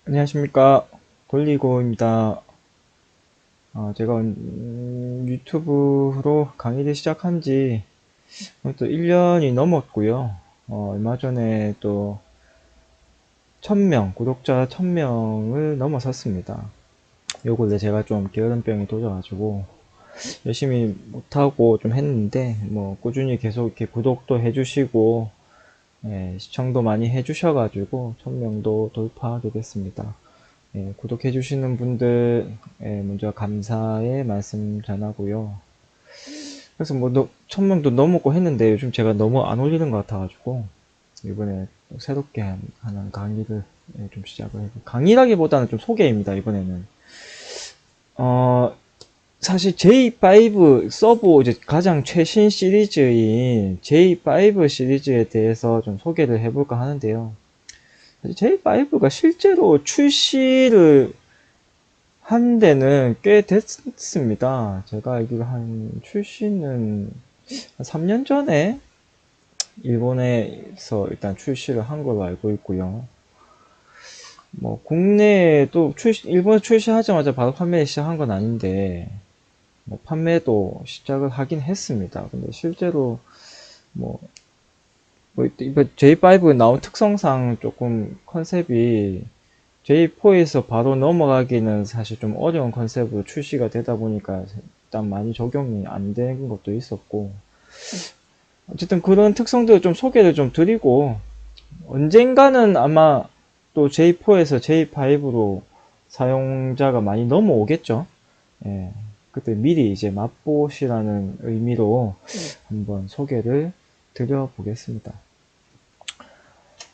안녕하십니까. 돌리고입니다. 제가 유튜브로 강의를 시작한 지 또 1년이 넘었고요. 얼마 전에 또 1000명, 구독자 1000명을 넘어섰습니다. 요 근래 제가 좀 게으름병이 도져가지고 열심히 못하고 좀 했는데, 뭐, 꾸준히 계속 이렇게 구독도 해주시고, 시청도 많이 해주셔가지고 1000명도 돌파하게 됐습니다. 구독해주시는 분들, 먼저 감사의 말씀 전하고요. 그래서 뭐, 1000명도 넘었고 했는데 요즘 제가 너무 안 올리는 것 같아가지고, 이번에 또 새롭게 하는 강의를 좀 시작을 해요. 강의라기보다는 좀 소개입니다, 이번에는. 어, 사실 J5 서브 이제 가장 최신 시리즈인 J5 시리즈에 대해서 좀 소개를 해볼까 하는데요. J5가 실제로 출시를 한 데는 꽤 됐습니다. 제가 알기로 출시는 한 3년 전에 일본에서 일단 출시를 한 걸로 알고 있고요. 뭐 국내에도 일본에 출시하자마자 바로 판매 시작한 건 아닌데 뭐 판매도 시작을 하긴 했습니다. 근데 실제로 뭐, J5 나온 특성상 조금 컨셉이 J4에서 바로 넘어가기는 사실 좀 어려운 컨셉으로 출시가 되다 보니까 일단 많이 적용이 안 된 것도 있었고, 어쨌든 그런 특성들을 좀 소개를 좀 드리고, 언젠가는 아마 또 J4에서 J5로 사용자가 많이 넘어오겠죠. 예, 그때 미리 이제 맛보시라는 의미로 한번 소개를 드려보겠습니다.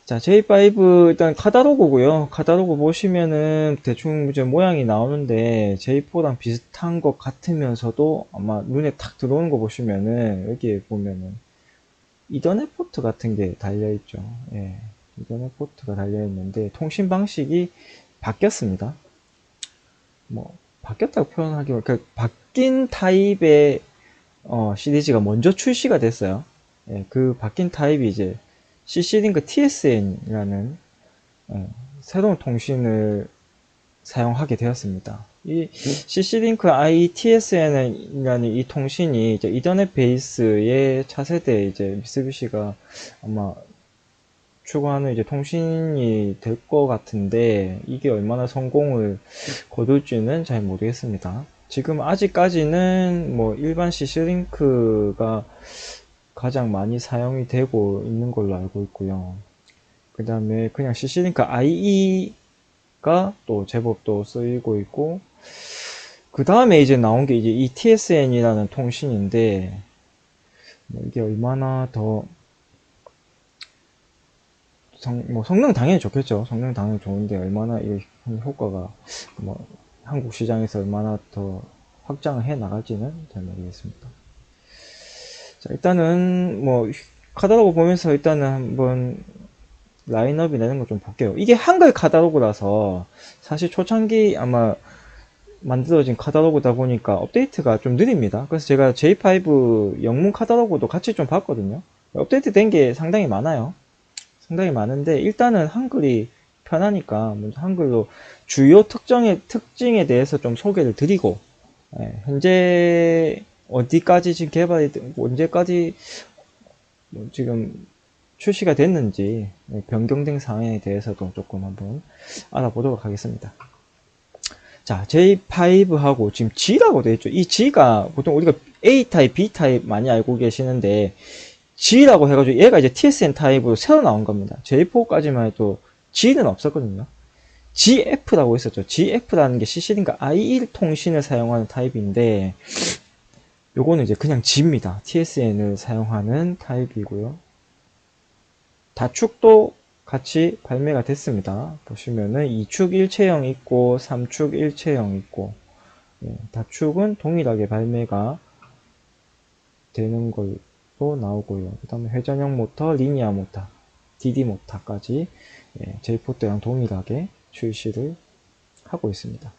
자, J5 일단 카다로그고요. 카다로그 보시면은 대충 이제 모양이 나오는데 J4랑 비슷한 것 같으면서도 아마 눈에 탁 들어오는 거 보시면은 여기에 보면은 이더넷 포트 같은 게 달려 있죠. 예. 이더넷 포트가 달려 있는데 통신 방식이 바뀌었습니다. 뭐 바뀌었다고 표현하기가 바뀐 타입의 시리즈가 먼저 출시가 됐어요. 예, 그 바뀐 타입이 이제 CC링크 TSN이라는 새로운 통신을 사용하게 되었습니다. 이 CC링크 ITSN이라는 이 통신이 이제 이더넷 베이스의 차세대 이제 미쓰비시가 아마 추구하는 이제 통신이 될 것 같은데 이게 얼마나 성공을 거둘지는 잘 모르겠습니다. 지금 아직까지는 뭐 일반 CC링크가 가장 많이 사용이 되고 있는 걸로 알고 있고요. 그 다음에 그냥 CC링크 IE가 또 제법 또 쓰이고 있고, 그 다음에 이제 나온 게 이제 ETSN이라는 통신인데, 뭐 이게 얼마나 더 뭐 성능 당연히 좋겠죠. 성능 당연히 좋은데 얼마나 이 효과가 뭐 한국 시장에서 얼마나 더 확장을 해 나갈지는 잘 모르겠습니다. 자, 일단은 뭐 카다로그 보면서 일단은 한번 라인업이 내는 거 좀 볼게요. 이게 한글 카다로그라서 사실 초창기 아마 만들어진 카다로그다 보니까 업데이트가 좀 느립니다. 그래서 제가 J5 영문 카다로그도 같이 좀 봤거든요. 업데이트 된 게 상당히 많아요. 상당히 많은데 일단은 한글이 편하니까 먼저 한글로 주요 특징에 대해서 좀 소개를 드리고, 현재 어디까지 지금 개발이 언제까지 뭐 지금 출시가 됐는지 변경된 사항에 대해서도 조금 한번 알아보도록 하겠습니다. 자, J5하고 지금 G라고 되어 있죠. 이 G가 보통 우리가 A타입, B타입 많이 알고 계시는데 G라고 해가지고 얘가 이제 TSN 타입으로 새로 나온 겁니다. J4까지만 해도 G는 없었거든요. GF라고 있었죠. GF라는 게 CC링크 IE 통신을 사용하는 타입인데 요거는 이제 그냥 G입니다. TSN을 사용하는 타입이고요. 다축도 같이 발매가 됐습니다. 보시면은 2축 일체형 있고 3축 일체형 있고, 다축은 동일하게 발매가 되는 걸로 나오고요. 그 다음에 회전형 모터, 리니아 모터, DD 모터까지 J4 때랑 동일하게 출시를 하고 있습니다.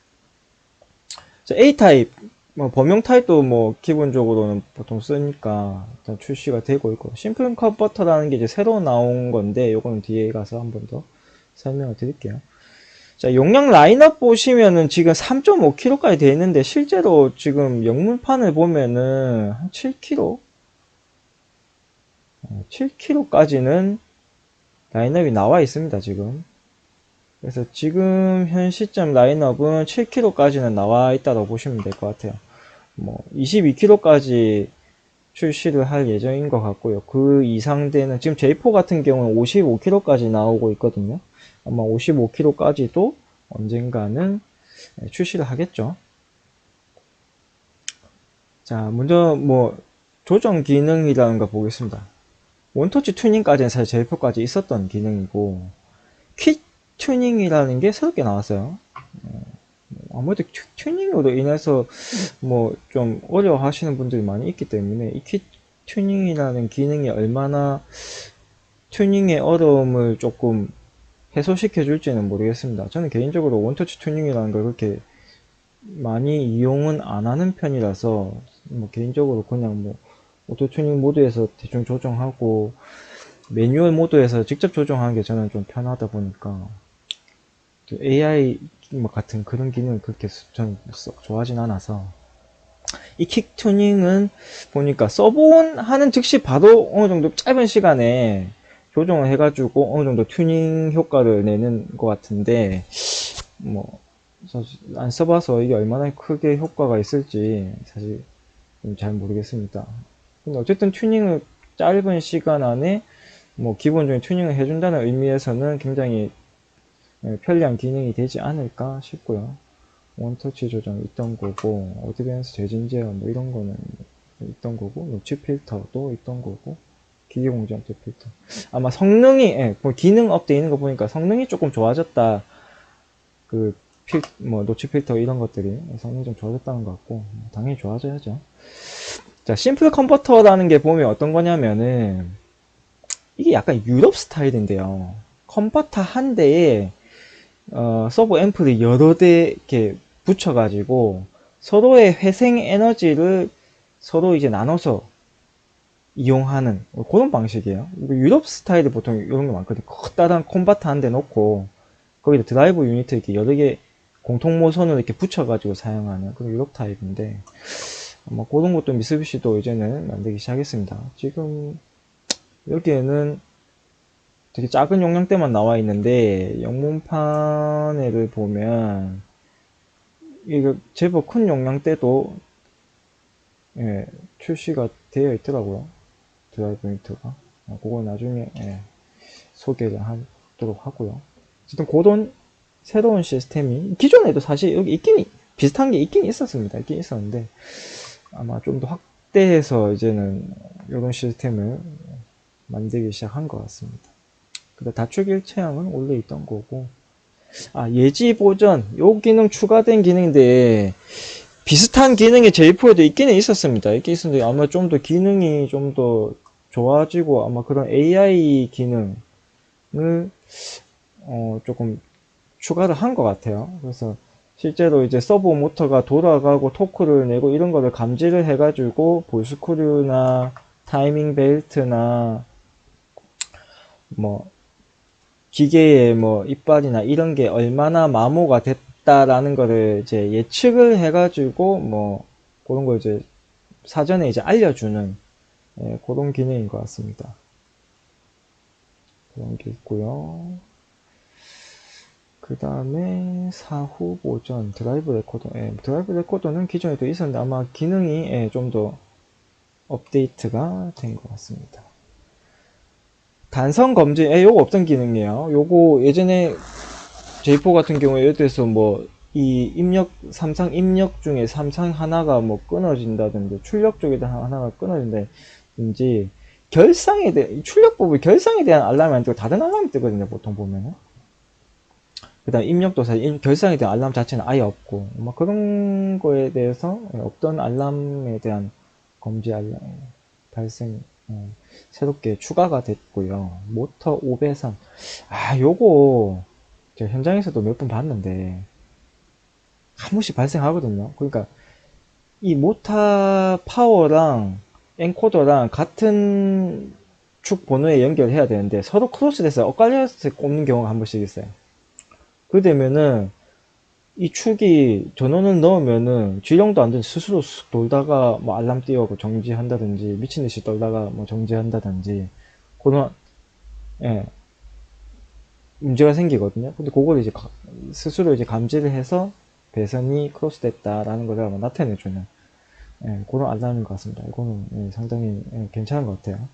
A타입, 뭐 범용 타입도 뭐 기본적으로는 보통 쓰니까 일단 출시가 되고 있고, 심플 컨버터라는 게 이제 새로 나온 건데 요거는 뒤에 가서 한 번 더 설명을 드릴게요. 자, 용량 라인업 보시면은 지금 3.5kg까지 되어 있는데 실제로 지금 영문판을 보면은 한 7kg? 7kg까지는 라인업이 나와 있습니다, 지금. 그래서 지금 현 시점 라인업은 7kg까지는 나와 있다고 보시면 될 것 같아요. 뭐 22kg까지 출시를 할 예정인 것 같고요. 그 이상 되는 지금 J4 같은 경우는 55kg까지 나오고 있거든요. 아마 55kg까지도 언젠가는 출시를 하겠죠. 자, 먼저 뭐 조정 기능이라는 거 보겠습니다. 원터치 튜닝까지는 사실 J4까지 있었던 기능이고 퀵 튜닝이라는 게 새롭게 나왔어요. 아무래도 튜닝으로 인해서 뭐 좀 어려워 하시는 분들이 많이 있기 때문에 이 퀵 튜닝이라는 기능이 얼마나 튜닝의 어려움을 조금 해소시켜 줄지는 모르겠습니다. 저는 개인적으로 원터치 튜닝이라는 걸 그렇게 많이 이용은 안 하는 편이라서 뭐 개인적으로 그냥 뭐 오토 튜닝 모드에서 대충 조정하고 매뉴얼 모드에서 직접 조정하는 게 저는 좀 편하다 보니까 AI 뭐 같은 그런 기능을 그렇게 저는 썩 좋아하진 않아서 이 킥 튜닝은 보니까 써본 하는 즉시 바로 어느 정도 짧은 시간에 조정을 해가지고 어느 정도 튜닝 효과를 내는 것 같은데 뭐 안 써봐서 이게 얼마나 크게 효과가 있을지 사실 잘 모르겠습니다. 근데 어쨌든 튜닝을 짧은 시간 안에 뭐 기본적인 튜닝을 해준다는 의미에서는 굉장히 편리한 기능이 되지 않을까 싶고요. 원터치 조정 있던 거고 어드밴스 재진 제어 뭐 이런 거는 있던 거고 노치 필터도 있던 거고 기계 공정제 필터 아마 성능이 뭐 기능 업되어 있는 거 보니까 성능이 조금 좋아졌다 뭐 노치 필터 이런 것들이 성능이 좀 좋아졌다는 것 같고 당연히 좋아져야죠. 자, 심플 컨버터라는 게 보면 어떤 거냐면은 이게 약간 유럽 스타일인데요. 컨버터 한 대에 서버 앰프를 여러 대 이렇게 붙여가지고 서로의 회생 에너지를 서로 이제 나눠서 이용하는 그런 방식이에요. 유럽 스타일이 보통 이런 게 많거든요. 커다란 콤바트 한 대 놓고 거기다 드라이브 유니트 이렇게 여러 개 공통 모선을 이렇게 붙여가지고 사용하는 그런 유럽 타입인데 아마 그런 것도 미쓰비시도 이제는 만들기 시작했습니다. 지금 여기에는 되게 작은 용량대만 나와 있는데 영문판을 보면 이거 제법 큰 용량대도 출시가 되어 있더라고요. 드라이브 유니트가. 그거 나중에 소개를 하도록 하고요. 어쨌든 그런 새로운 시스템이 기존에도 사실 여기 비슷한 게 있긴 있었습니다. 있긴 있었는데 아마 좀 더 확대해서 이제는 이런 시스템을 만들기 시작한 것 같습니다. 근데 다축 일체형은 원래 있던 거고 예지 보전 요 기능 추가된 기능인데 비슷한 기능이 J4에도 있기는 있었습니다. 있긴 있었는데 아마 좀 더 기능이 좀 더 좋아지고 아마 그런 AI 기능을 조금 추가를 한 것 같아요. 그래서 실제로 이제 서버 모터가 돌아가고 토크를 내고 이런 거를 감지를 해가지고 볼스크류나 타이밍 벨트나 뭐 기계의 뭐 이빨이나 이런 게 얼마나 마모가 됐다라는 거를 이제 예측을 해가지고 뭐 그런 거 이제 사전에 이제 알려주는 그런 기능인 것 같습니다. 그런 게 있고요. 그 다음에 사후 보전 드라이브 레코더 드라이브 레코더는 기존에도 있었는데 아마 기능이 좀 더 업데이트가 된 것 같습니다. 단선 검진 요거 없던 기능이에요. 요거 예전에 J4 같은 경우에 예를 들어서 뭐 이 삼상 입력 중에 삼상 하나가 뭐 끊어진다든지 출력 쪽에 하나가 끊어진다든지 결상에 대한 출력 부분 결상에 대한 알람이 안 뜨고 다른 알람이 뜨거든요. 보통 보면은. 그 다음 입력도 사실 결상에 대한 알람 자체는 아예 없고 뭐 그런 거에 대해서 없던 알람에 대한 검지 알람 발생 새롭게 추가가 됐고요. 모터 5배선 요거 제가 현장에서도 몇 번 봤는데 한 번씩 발생하거든요. 그러니까 이 모터 파워랑 엔코더랑 같은 축 번호에 연결해야 되는데 서로 크로스돼서 엇갈려서 꼽는 경우가 한 번씩 있어요. 그 되면은 이 축이 전원을 넣으면은 지령도 안 되는 스스로 쑥 돌다가 뭐 알람 띄우고 정지한다든지 미친 듯이 떨다가 뭐 정지한다든지 그런 예, 문제가 생기거든요. 근데 그걸 이제 스스로 이제 감지를 해서 배선이 크로스됐다라는 걸 아마 나타내주는 예, 그런 알람인 것 같습니다. 이거는 예, 상당히 예, 괜찮은 것 같아요.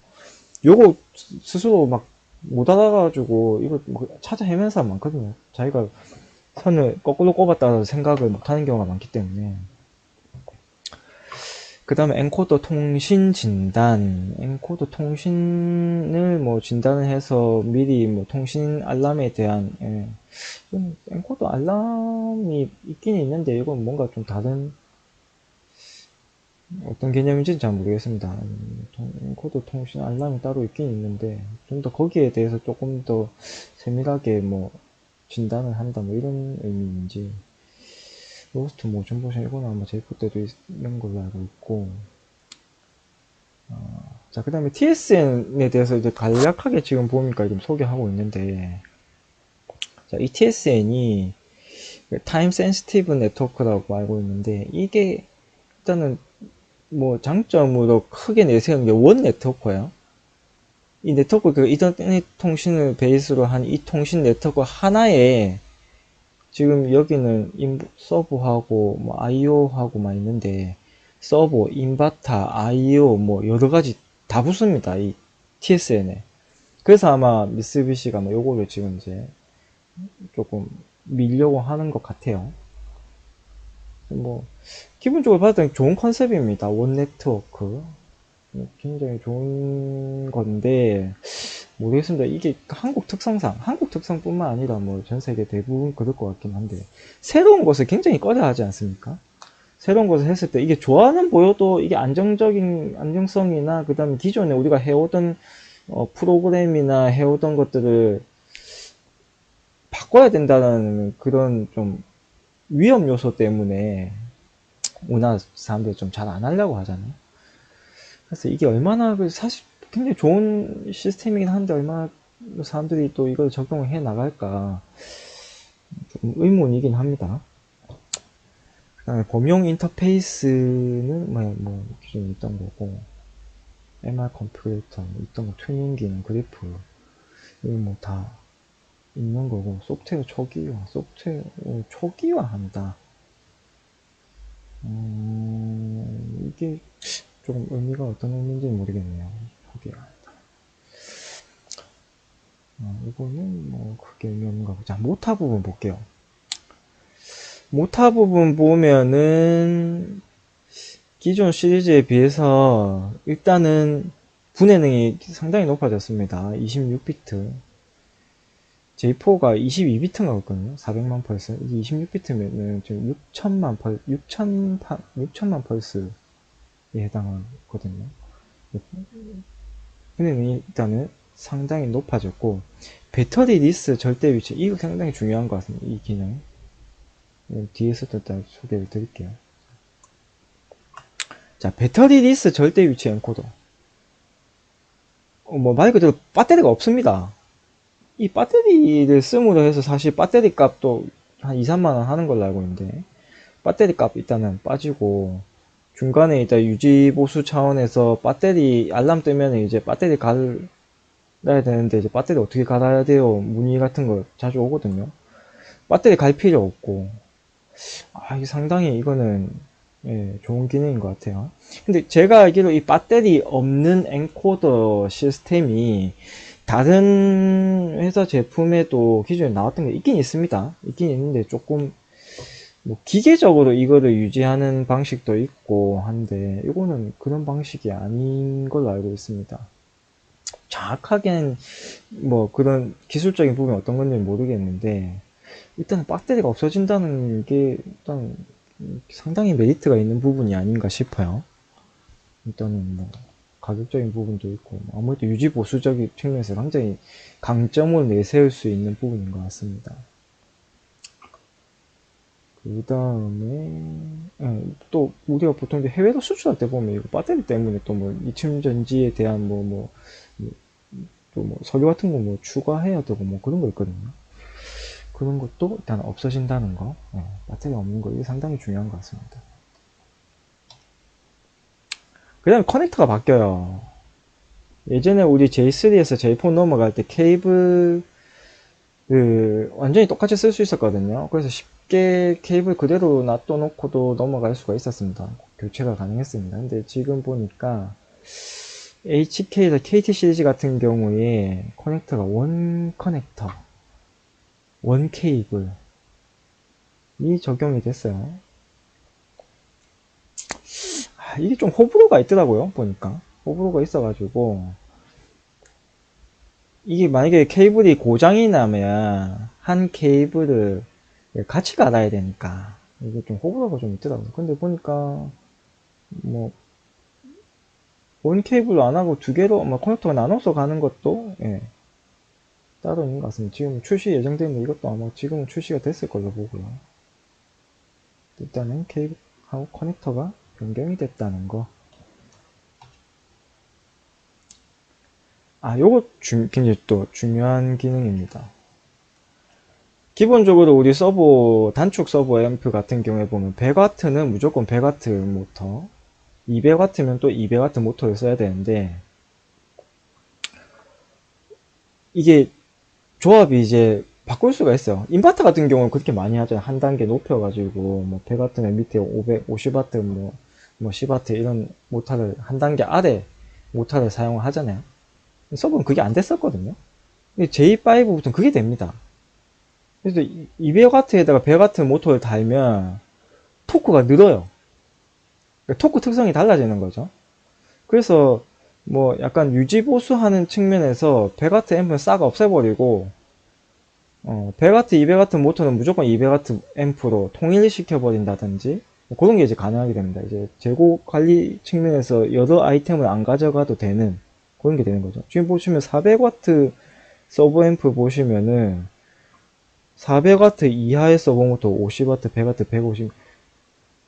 요거 스스로 막 못 알아가지고 이거 뭐 찾아 헤매는 사람 많거든요. 자기가 선을 거꾸로 꼽았다고 생각을 못하는 경우가 많기 때문에. 그 다음에 엔코더 통신 진단. 엔코더 통신을 뭐 진단을 해서 미리 뭐 통신 알람에 대한, 예. 엔코더 알람이 있긴 있는데, 이건 뭔가 좀 다른, 어떤 개념인지는 잘 모르겠습니다. 엔코더 통신 알람이 따로 있긴 있는데, 좀 더 거기에 대해서 조금 더 세밀하게 뭐, 진단을 한다, 뭐 이런 의미인지. 로스트 모션 버전 이거는 아마 제이포 때도 있는 걸로 알고 있고, 자, 그 다음에 TSN에 대해서 이제 간략하게 지금 보니까 좀 소개하고 있는데, 자, 이 TSN이 타임 센시티브 네트워크라고 알고 있는데, 이게 일단은 뭐 장점으로 크게 내세우는 게 원 네트워크예요. 이 네트워크, 그 인터넷 통신을 베이스로 한 이 통신 네트워크 하나에 지금 여기는 서버하고 뭐 IO하고만 있는데 서버, 인바타, IO 뭐 여러 가지 다 붙습니다. 이 TSN에. 그래서 아마 미쓰비시가 뭐 요거를 지금 이제 조금 밀려고 하는 것 같아요. 뭐 기본적으로 봤을 때 좋은 컨셉입니다. 원 네트워크. 굉장히 좋은 건데 모르겠습니다. 이게 한국 특성상, 한국 특성뿐만 아니라 뭐 전 세계 대부분 그럴 것 같긴 한데 새로운 것을 굉장히 꺼려하지 않습니까? 새로운 것을 했을 때 이게 좋아는 보여도 이게 안정적인 안정성이나 그 다음에 기존에 우리가 해오던 프로그램이나 해오던 것들을 바꿔야 된다는 그런 좀 위험 요소 때문에 우리나라 사람들이 좀 잘 안 하려고 하잖아요. 그래서 이게 얼마나 사실 굉장히 좋은 시스템이긴 한데 얼마나 사람들이 또 이걸 적용을 해 나갈까 좀 의문이긴 합니다. 그다음에 범용 인터페이스는 뭐 기존에 있던 거고 MR 컴퓨레이터 있던 거 튜닝 기능 그래프 이거 뭐 다 있는 거고 소프트웨어 초기화한다. 이게 조금 의미가 어떤 의미인지 모르겠네요. 초기화. 이거는 뭐 크게 의미 없는 거 같고 자 모타 부분 볼게요. 모타 부분 보면은 기존 시리즈에 비해서 일단은 분해능이 상당히 높아졌습니다. 26비트. J4가 22비트인가 그렇거든요. 400만 펄스. 이게 26비트면은 지금 6천만 펄스에 해당하거든요. 분해능이 일단은 상당히 높아졌고, 배터리 리스 절대 위치. 이거 상당히 중요한 것 같습니다. 이 기능. 뒤에서 또 일단 소개를 드릴게요. 자, 배터리 리스 절대 위치 엔코더. 뭐, 말 그대로 배터리가 없습니다. 이 배터리를 씀으로 해서 사실 배터리 값도 한 2, 3만원 하는 걸로 알고 있는데, 배터리 값 일단은 빠지고, 중간에 일단 유지 보수 차원에서 배터리 알람 뜨면 이제 배터리 갈아야 되는데, 이제 배터리 어떻게 갈아야 돼요? 문의 같은 거 자주 오거든요. 배터리 갈 필요 없고, 이게 상당히 이거는 예, 좋은 기능인 것 같아요. 근데 제가 알기로 이 배터리 없는 엔코더 시스템이 다른 회사 제품에도 기존에 나왔던 게 있긴 있습니다. 있긴 있는데 조금 뭐 기계적으로 이거를 유지하는 방식도 있고 한데 이거는 그런 방식이 아닌 걸로 알고 있습니다. 정확하게는 뭐 그런 기술적인 부분이 어떤 건지 모르겠는데 일단은 배터리가 없어진다는 게 일단 상당히 메리트가 있는 부분이 아닌가 싶어요. 일단은 뭐 가격적인 부분도 있고 아무래도 유지 보수적인 측면에서 굉장히 강점을 내세울 수 있는 부분인 것 같습니다. 그 다음에 또 우리가 보통 해외로 수출할 때 보면 이거 배터리 때문에 또 뭐 리튬 전지에 대한 또 뭐 서류 같은 거 뭐 추가해야 되고 뭐 그런 거 있거든요. 그런 것도 일단 없어진다는 거. 예, 배터리 없는 거, 이게 상당히 중요한 것 같습니다. 그 다음에 커넥터가 바뀌어요. 예전에 우리 J3에서 J4 넘어갈 때 케이블 완전히 똑같이 쓸 수 있었거든요. 그래서 쉽게 케이블 그대로 놔둬놓고도 넘어갈 수가 있었습니다. 교체가 가능했습니다. 근데 지금 보니까 HK에서 KT 시리즈 같은 경우에 커넥터가 원 커넥터, 원 케이블이 적용이 됐어요. 이게 좀 호불호가 있더라고요. 보니까 호불호가 있어가지고, 이게 만약에 케이블이 고장이 나면 한 케이블을 같이 갈아야 되니까 이게 좀 호불호가 좀 있더라고요. 근데 보니까 뭐 원 케이블로 안 하고 두 개로 커넥터가 나눠서 가는 것도 따로 있는 것 같습니다. 지금 출시 예정되어 있는 이것도 아마 지금은 출시가 됐을 걸로 보고요. 일단은 케이블하고 커넥터가 변경이 됐다는 거. 요거 굉장히 또 중요한 기능입니다. 기본적으로 우리 단축 서버 앰프 같은 경우에 보면 100W는 무조건 100W 모터, 200W면 또 200W 모터를 써야 되는데, 이게 조합이 이제 바꿀 수가 있어요. 인버터 같은 경우는 그렇게 많이 하잖아요. 한 단계 높여가지고, 100W면 밑에 50W, 10W 이런 모터를 한 단계 아래 모터를 사용을 하잖아요. 서버는 그게 안 됐었거든요. J5부터는 그게 됩니다. 그래서 200W에다가 100W 모터를 달면 토크가 늘어요. 그러니까 토크 특성이 달라지는 거죠. 그래서 약간 유지보수하는 측면에서 100W 앰프는 싹 없애버리고 100W, 200W 모터는 무조건 200W 앰프로 통일시켜버린다든지 그런 게 이제 가능하게 됩니다. 이제 재고 관리 측면에서 여러 아이템을 안 가져가도 되는 그런 게 되는 거죠. 지금 보시면 400W 서버 앰프 보시면은 400W 이하의 서버 모터 50W, 100W, 150W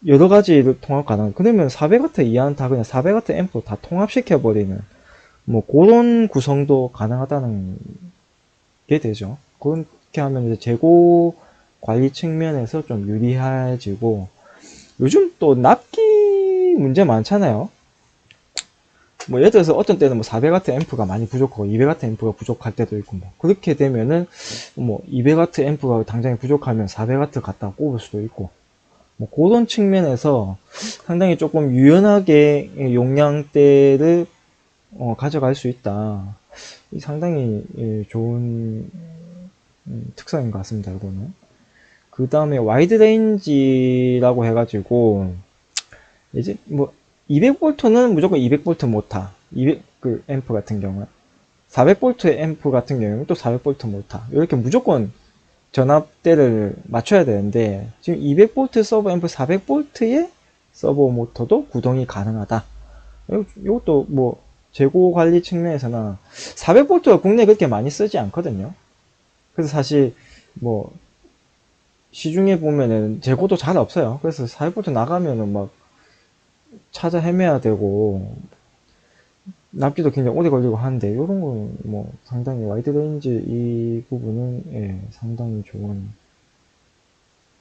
여러 가지를 통합 가능. 그러면 400W 이하는 다 그냥 400W 앰프 다 통합시켜버리는 그런 구성도 가능하다는 게 되죠. 그렇게 하면 이제 재고 관리 측면에서 좀 유리해지고, 요즘 또 납기 문제 많잖아요. 예를 들어서 어떤 때는 400W 앰프가 많이 부족하고 200W 앰프가 부족할 때도 있고 그렇게 되면은 200W 앰프가 당장에 부족하면 400W 갖다 꼽을 수도 있고 그런 측면에서 상당히 조금 유연하게 용량대를 가져갈 수 있다. 상당히 좋은 특성인 것 같습니다. 이거는. 그 다음에 와이드 레인지라고 해가지고 이제 200V는 무조건 200V 모터, 200그 앰프 같은 경우는 400V 앰프 같은 경우는 또 400V 모터 이렇게 무조건 전압대를 맞춰야 되는데 지금 200V 서버 앰프 400V의 서버 모터도 구동이 가능하다. 이것도 재고 관리 측면에서는 400V가 국내에 그렇게 많이 쓰지 않거든요. 그래서 사실 시중에 보면은 재고도 잘 없어요. 그래서 400V 나가면은 찾아 헤매야 되고 납기도 굉장히 오래 걸리고 하는데 이런 건 상당히 와이드 레인지 이 부분은 상당히 좋은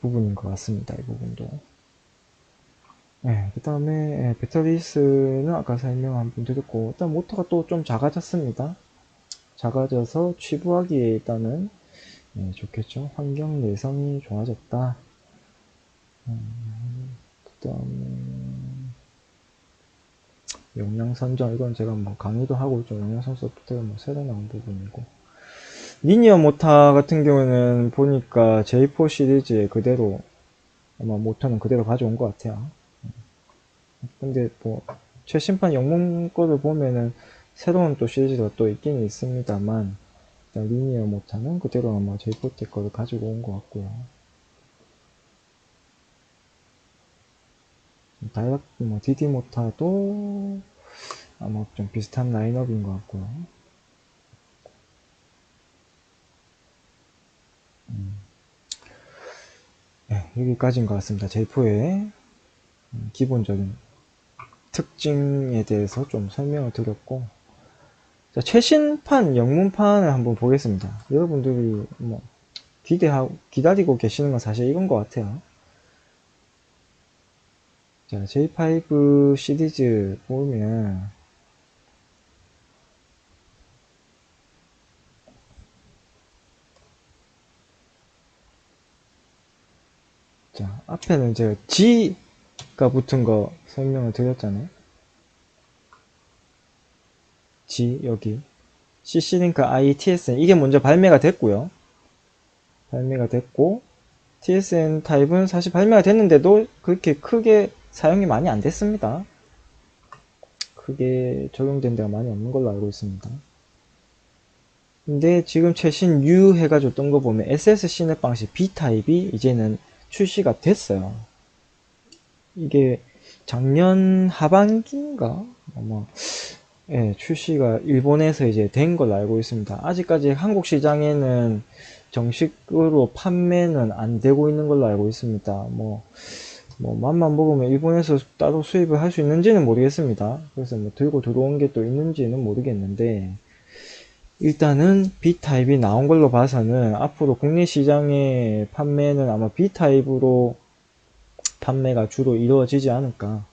부분인 것 같습니다. 이 부분도. 그 다음에 배터리스는 아까 설명 한번 드렸고 일단 모터가 또 좀 작아졌습니다. 작아져서 취부하기에 일단은 좋겠죠. 환경 내성이 좋아졌다. 그 다음에 용량 선정, 이건 제가 강의도 하고 있죠. 용량 선정 소프트웨어 새로 나온 부분이고. 리니어 모터 같은 경우는 보니까 J4 시리즈에 그대로 아마 모터는 그대로 가져온 것 같아요. 근데 최신판 영문 거를 보면은 새로운 또 시리즈가 또 있긴 있습니다만 일단 리니어 모터는 그대로 아마 J4 때 거를 가지고 온 것 같고요. 다이렉트 DD 모터도 아마 좀 비슷한 라인업인 것 같고요. 여기까지인 것 같습니다. J4의 기본적인 특징에 대해서 좀 설명을 드렸고, 자, 최신판 영문판을 한번 보겠습니다. 여러분들이 기다리고 계시는 건 사실 이건 것 같아요. 자, J5 시리즈 보면, 자, 앞에는 제가 G가 붙은 거 설명을 드렸잖아요. G, 여기. CC링크 ITSN. 이게 먼저 발매가 됐고요. 발매가 됐고, TSN 타입은 사실 발매가 됐는데도 그렇게 크게 사용이 많이 안 됐습니다. 크게 적용된 데가 많이 없는 걸로 알고 있습니다. 근데 지금 최신 U 해가지고 뜬 거 보면 SS 시넷 방식 B타입이 이제는 출시가 됐어요. 이게 작년 하반기인가? 아마 예, 출시가 일본에서 이제 된 걸로 알고 있습니다. 아직까지 한국 시장에는 정식으로 판매는 안 되고 있는 걸로 알고 있습니다. 맘만 먹으면 일본에서 따로 수입을 할 수 있는지는 모르겠습니다. 그래서 뭐 들고 들어온 게 또 있는지는 모르겠는데, 일단은 B타입이 나온 걸로 봐서는 앞으로 국내 시장의 판매는 아마 B타입으로 판매가 주로 이루어지지 않을까.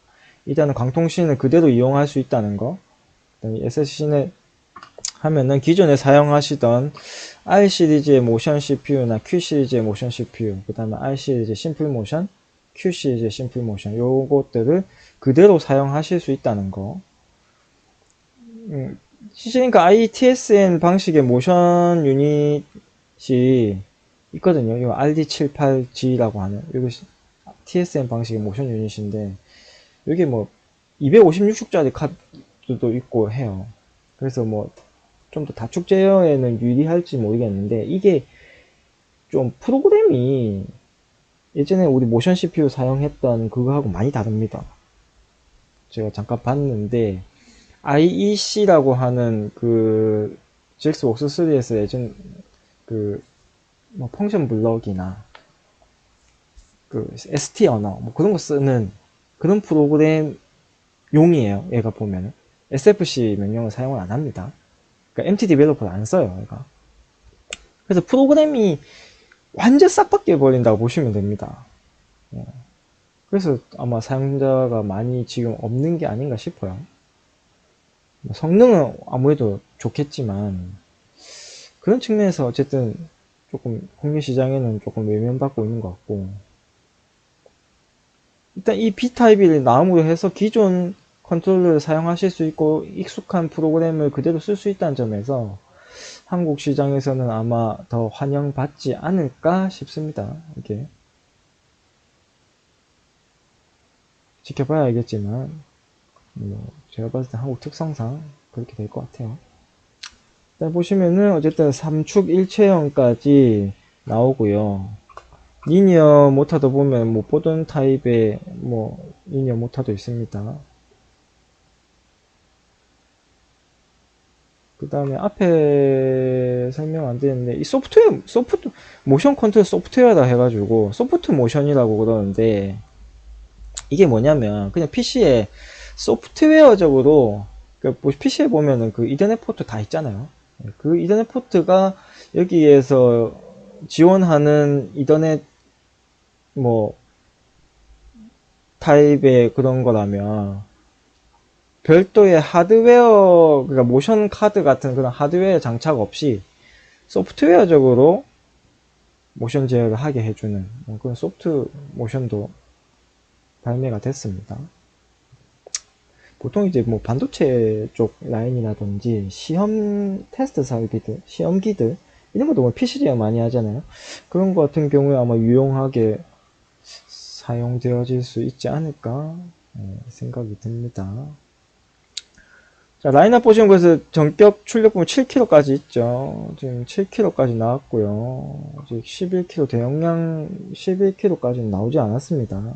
일단은 광통신을 그대로 이용할 수 있다는 거. SSC는 하면은 기존에 사용하시던 R 시리즈의 모션 CPU나 Q 시리즈의 모션 CPU, 그 다음에 R 시리즈의 심플 모션, Q 시리즈의 심플 모션, 요것들을 그대로 사용하실 수 있다는 거. 그러니까 ITSN 방식의 모션 유닛이 있거든요. 이거 RD78G라고 하는, 이거 TSN 방식의 모션 유닛인데, 여기 뭐 256축짜리 카드도 있고 해요. 그래서 뭐 좀 더 다축 제어에는 유리할지 모르겠는데, 이게 좀 프로그램이 예전에 우리 모션 CPU 사용했던 그거하고 많이 다릅니다. 제가 잠깐 봤는데 IEC라고 하는 그 GX웍스 3에서 예전 그 뭐 펑션 블럭이나 그 ST 언어 뭐 그런 거 쓰는 그런 프로그램 용이에요. 얘가 보면은 SFC 명령을 사용을 안 합니다. 그러니까 MT 디벨로퍼를 안 써요. 얘가. 그래서 프로그램이 완전 싹 바뀌어 버린다고 보시면 됩니다. 그래서 아마 사용자가 많이 지금 없는 게 아닌가 싶어요. 성능은 아무래도 좋겠지만 그런 측면에서 어쨌든 조금 국내 시장에는 조금 외면받고 있는 것 같고, 일단 이 B타입이 나옴으로 해서 기존 컨트롤러를 사용하실 수 있고 익숙한 프로그램을 그대로 쓸 수 있다는 점에서 한국 시장에서는 아마 더 환영받지 않을까 싶습니다. 이게 지켜봐야 알겠지만 제가 봤을 때 한국 특성상 그렇게 될 것 같아요. 일단 보시면은 어쨌든 3축 일체형까지 나오고요. 리니어 모터도 보면 뭐 보던 타입의 뭐 리니어 모터도 있습니다. 그 다음에 앞에 설명 안 드렸는데 이 모션 컨트롤 소프트웨어라 해가지고 소프트 모션이라고 그러는데, 이게 뭐냐면 그냥 PC에 소프트웨어적으로 PC에 보면은 그 이더넷 포트 다 있잖아요. 그 이더넷 포트가 여기에서 지원하는 이더넷 뭐 타입의 그런 거라면 별도의 하드웨어, 그러니까 모션 카드 같은 그런 하드웨어 장착 없이 소프트웨어적으로 모션 제어를 하게 해주는 그런 소프트 모션도 발매가 됐습니다. 보통 이제 뭐 반도체 쪽 라인이라든지 시험 테스트 설비들, 시험기들 이런 것도 뭐 PC 제어 많이 하잖아요. 그런 거 같은 경우에 아마 유용하게 사용되어질 수 있지 않을까 생각이 듭니다. 자, 라인업 보시면 그래서 전격 출력 보면 7kg까지 있죠. 지금 7kg까지 나왔고요. 아직 11kg 대용량 11kg까지는 나오지 않았습니다.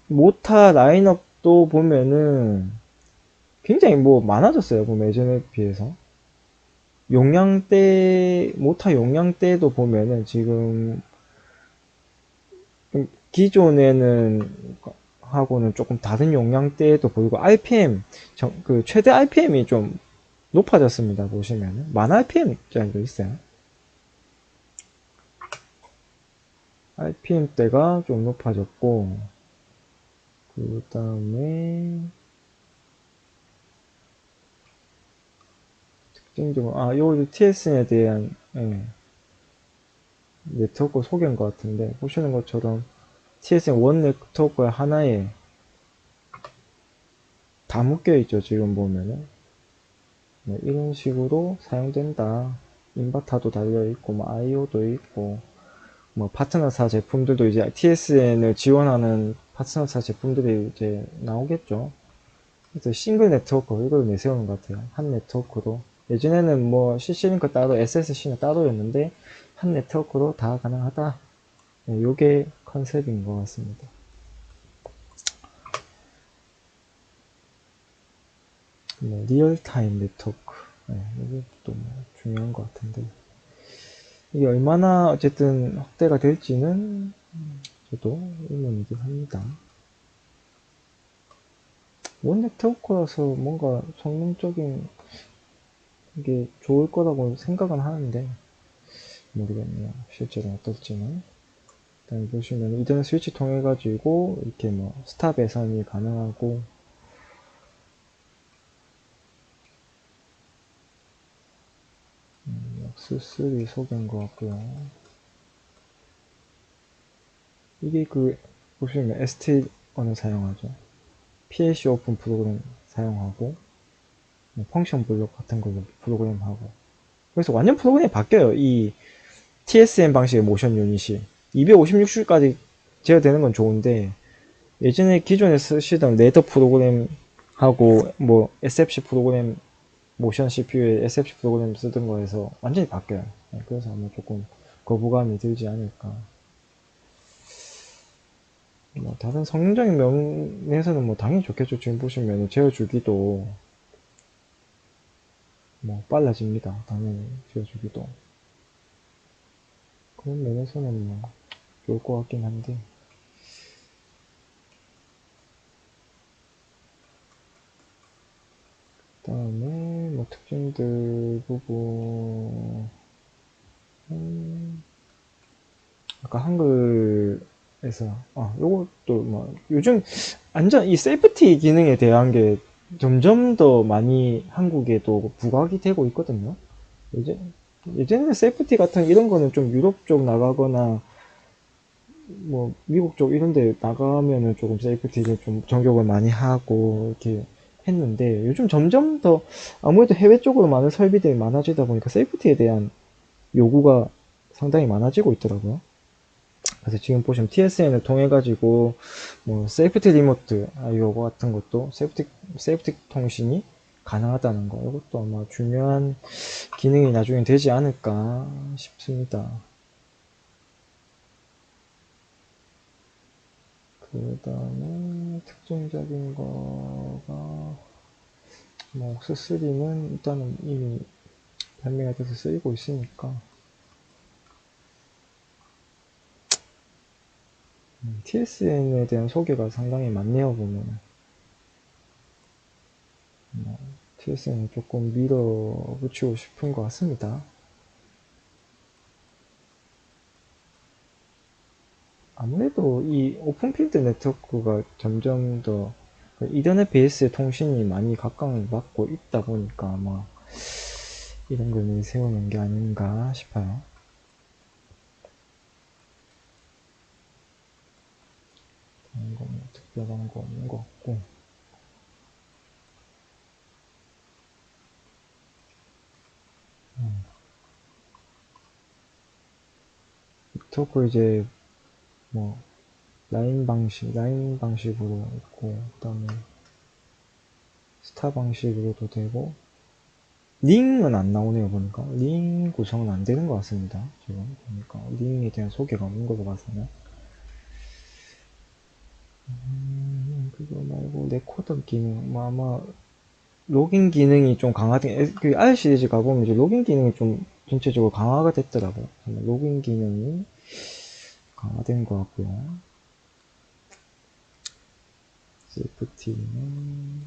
모타 라인업도 보면은 굉장히 뭐 많아졌어요. 보면 예전에 비해서. 용량대, 모타 용량대도 보면은 지금 기존에는 하고는 조금 다른 용량대도 보이고 RPM, 그 최대 RPM이 좀 높아졌습니다. 보시면은 만 RPM짜리도 있어요. RPM대가 좀 높아졌고, 그 다음에 특징적으로 요 TSN에 대한 네트워크 소개인 것 같은데, 보시는 것처럼 TSN 원 네트워크의 하나에 다 묶여 있죠. 지금 보면은 네, 이런 식으로 사용된다. 인버터도 달려 있고, 뭐 IO도 있고, 뭐 파트너사 제품들도 이제 TSN을 지원하는 파트너사 제품들이 이제 나오겠죠. 그래서 싱글 네트워크 이걸 내세우는 것 같아요. 한 네트워크로. 예전에는 뭐 CC링크 따로, SSC는 따로였는데 한 네트워크로 다 가능하다. 네, 요게 컨셉인 것 같습니다. 뭐 리얼타임 네트워크. 네, 이게 또 뭐 중요한 것 같은데 이게 얼마나 어쨌든 확대가 될지는 저도 의문이긴 합니다. 원 네트워크라서 뭔가 성능적인 게 좋을 거라고 생각은 하는데 모르겠네요. 실제로 어떨지는. 일단 보시면 이전 스위치 통해 가지고 이렇게 뭐 스탑 배선이 가능하고 X3 소개인 것 같고요. 이게 그 보시면 ST1을 사용하죠. PLC 오픈 프로그램 사용하고 펑션 블록 같은 걸로 프로그램하고 그래서 완전 프로그램이 바뀌어요. 이 TSM 방식의 모션 유닛이 256줄까지 제어되는 건 좋은데 예전에 기존에 쓰시던 레더 프로그램하고 뭐 SFC 프로그램 모션 CPU에 SFC 프로그램 쓰던 거에서 완전히 바뀌어요. 그래서 아마 조금 거부감이 들지 않을까. 뭐 다른 성능적인 면에서는 뭐 당연히 좋겠죠. 지금 보시면 제어주기도 뭐 빨라집니다. 당연히 제어주기도 그런 면에서는 뭐 좋을 것 같긴 한데 그 다음에 뭐 특징들 보고 아까 한글에서 요것도 뭐 요즘 완전 이 세이프티 기능에 대한 게 점점 더 많이 한국에도 부각이 되고 있거든요. 예전에 세이프티 같은 이런 거는 좀 유럽 쪽 나가거나 뭐 미국 쪽 이런 데 나가면은 조금 세이프티를 좀 정격을 많이 하고 이렇게 했는데 요즘 점점 더 아무래도 해외 쪽으로 많은 설비들이 많아지다 보니까 세이프티에 대한 요구가 상당히 많아지고 있더라고요. 그래서 지금 보시면 TSN을 통해 가지고 뭐 세이프티 리모트 요거 같은 것도 세이프티 통신이 가능하다는 거 이것도 아마 중요한 기능이 나중에 되지 않을까 싶습니다. 그 다음에 특징적인 거가 뭐 옥스3는 일단은 이미 발매가 돼서 쓰이고 있으니까 TSN에 대한 소개가 상당히 많네요 보면 TSN을 조금 밀어붙이고 싶은 것 같습니다. 아무래도 이 오픈필드 네트워크가 점점 더 이더넷 베이스의 통신이 많이 각광을 받고 있다 보니까 아마 이런 걸 내세우는 게 아닌가 싶어요. 다른 거 특별한 거 없는 것 같고 네트워크 이제 뭐 라인 방식으로 있고 그 다음에 스타 방식으로도 되고 링은 안 나오네요 보니까 링 구성은 안 되는 것 같습니다. 지금 보니까 링에 대한 소개가 없는 걸로 봐서는 그거 말고 레코더 기능 뭐 아마 로깅 기능이 좀 강화된 그 R 시리즈 가보면 이제 로깅 기능이 좀 전체적으로 강화가 됐더라고요. 로깅 기능이 강화된 것 같고요. 세이프티는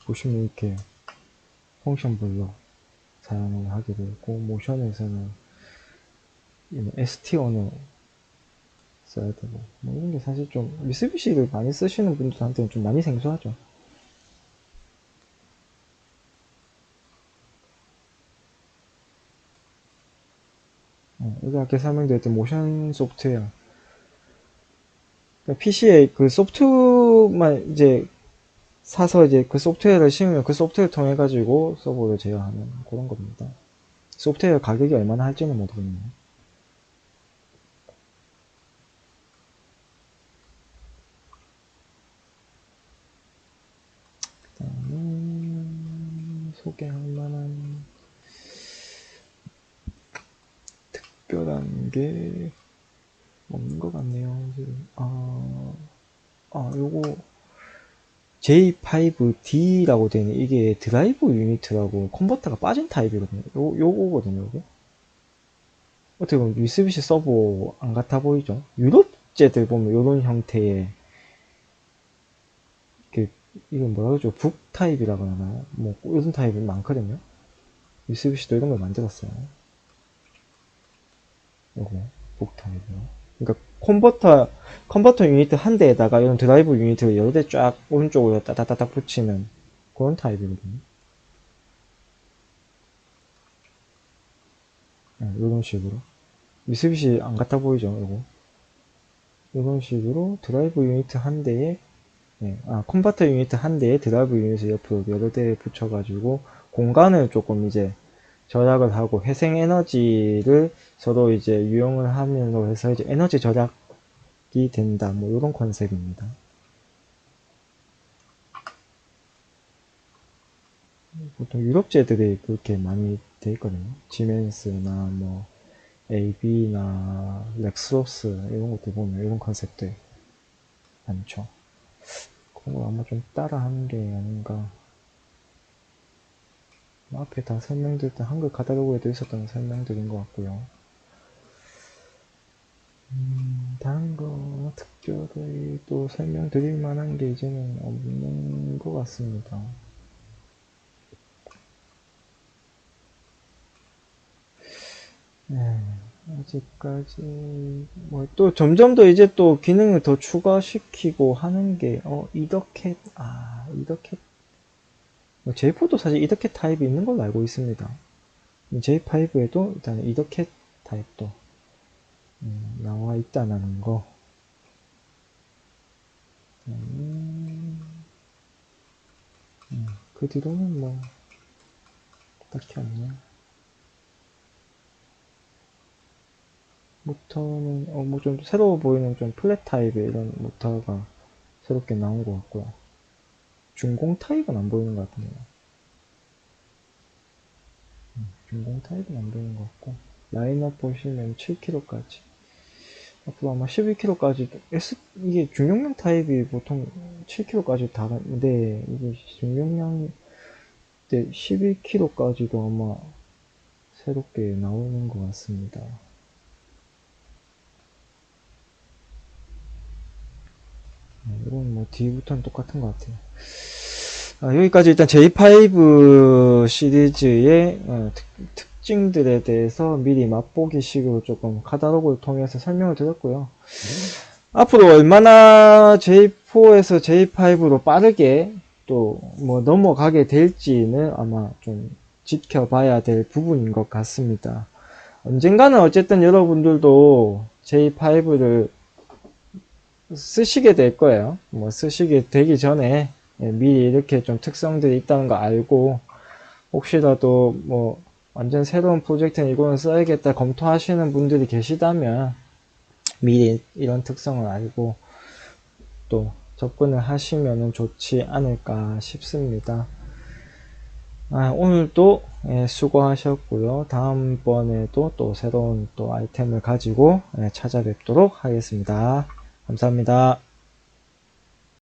보시면 이렇게 펑션 블록 사용을 하게 되고, 모션에서는 ST 언어 써야 되고, 뭐 이런 게 사실 좀 미쓰비시를 많이 쓰시는 분들한테는 좀 많이 생소하죠. 여기 아까 설명드렸던 모션 소프트웨어. 그러니까 PC에 그 소프트만 이제 사서 이제 그 소프트웨어를 심으면 그 소프트웨어를 통해 가지고 서버를 제어하는 그런 겁니다. 소프트웨어 가격이 얼마나 할지는 모르겠네요. 그다음에 소개할 만한 특별한 게 없는 것 같네요. 지금. 요거 J5D라고 되는 이게 드라이브 유니트라고 컨버터가 빠진 타입이거든요. 요거거든요, 요게. 어떻게 보면 미쓰비시 서버 안 같아 보이죠? 유럽제들 보면 요런 형태의 이건 뭐라 그러죠? 북 타입이라고 하나요? 뭐 요런 타입이 많거든요. 미쓰비시도 이런 걸 만들었어요. 요거 북 타입이요. 그러니까 컨버터 유니트 한 대에다가 이런 드라이브 유니트를 여러 대 쫙 오른쪽으로 따다다닥 붙이는 그런 타입이거든요. 이런 식으로. 미쓰비시 안 같아 보이죠? 요거. 이런 식으로 드라이브 유니트 한 대에 컨버터 유니트 한 대에 드라이브 유니트 옆으로 여러 대 붙여가지고 공간을 조금 이제 절약을 하고 회생 에너지를 서로 이제 유용을 하면서 해서 이제 에너지 절약이 된다. 뭐 이런 컨셉입니다. 보통 유럽제들이 그렇게 많이 돼 있거든요. 지멘스나 뭐 AB나 렉스로스 이런 것들 보면 이런 컨셉들 많죠. 그런 걸 아마 좀 따라 하는 게 아닌가. 앞에 다 설명드릴 때 한글 카탈로그에도 있었던 설명들인 것 같고요. 다른 거 특별히 또 설명드릴 만한 게 이제는 없는 것 같습니다. 아직까지 뭐 또 점점 더 이제 또 기능을 더 추가시키고 하는 게 이더캣 이더캣 J4도 사실 이더캣 타입이 있는 걸로 알고 있습니다. J5에도 일단 이더캣 타입도 나와 있다는 거. 그 뒤로는 뭐 딱히 없네요. 모터는 뭐 좀 새로워 보이는 좀 플랫 타입의 이런 모터가 새롭게 나온 것 같고요. 중공 타입은 안 보이는 것 같은데요. 중공 타입은 안 보이는 것 같고, 라인업 보시면 7kg까지 앞으로 아마 12kg까지 이게 중용량 타입이 보통 7kg까지 다른데 이게 중용량 때 11kg까지도 아마 새롭게 나오는 것 같습니다. 이건 뭐 뒤부터는 똑같은 것 같아요. 여기까지 일단 J5 시리즈의 특징들에 대해서 미리 맛보기 식으로 조금 카탈로그를 통해서 설명을 드렸고요. 앞으로 얼마나 J4에서 J5로 빠르게 또 뭐 넘어가게 될지는 아마 좀 지켜봐야 될 부분인 것 같습니다. 언젠가는 어쨌든 여러분들도 J5를 쓰시게 될 거예요. 뭐 쓰시게 되기 전에 미리 이렇게 좀 특성들이 있다는 거 알고, 혹시라도 뭐 완전 새로운 프로젝트는 이거는 써야겠다 검토하시는 분들이 계시다면 미리 이런 특성을 알고 또 접근을 하시면 좋지 않을까 싶습니다. 오늘도 수고하셨고요. 다음번에도 또 새로운 또 아이템을 가지고 찾아뵙도록 하겠습니다. 감사합니다.